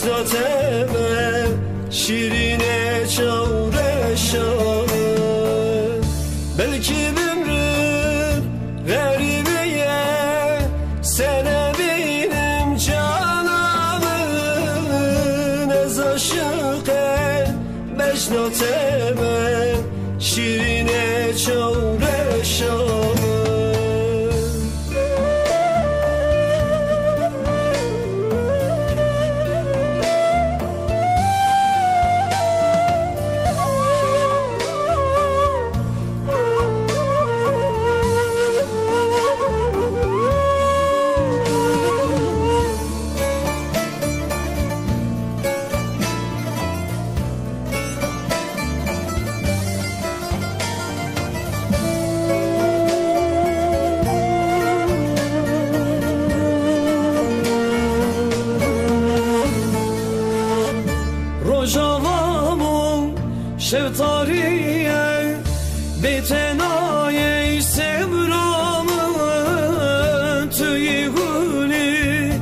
بشناتمه شیرینه چورشان بلکی بمرم غریبیه سنه بینم جانمın از عاشقه بشناتمه شیرینه چورشان Rojavamon şevtariye betenaye sevramın tüyü guli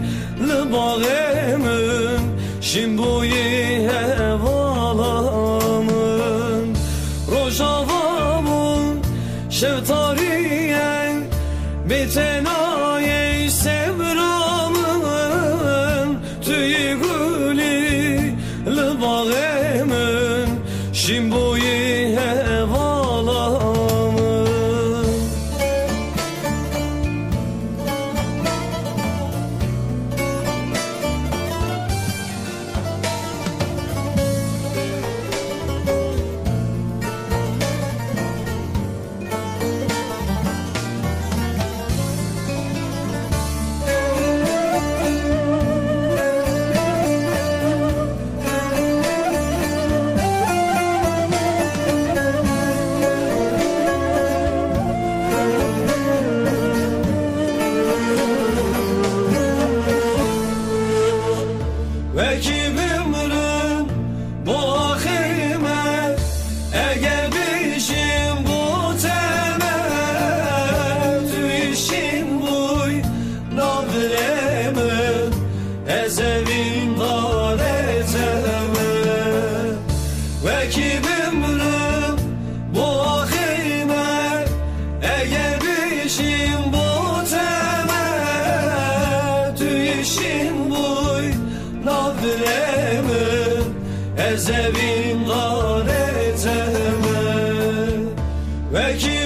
lbağımın şimbuyi hevalamın Rojavamon şevtariye betenaye sevramın tüyü guli Bağımın şimbuyi hevalamın Ve ki bimrin bu ahime eğer bişim bu temel tüyşin buy navremin ezevin dareteme Ve ki bimrin bu ahime eğer bişim bu temel tüyşin buy Nadremin ezevin gareteme Ve ki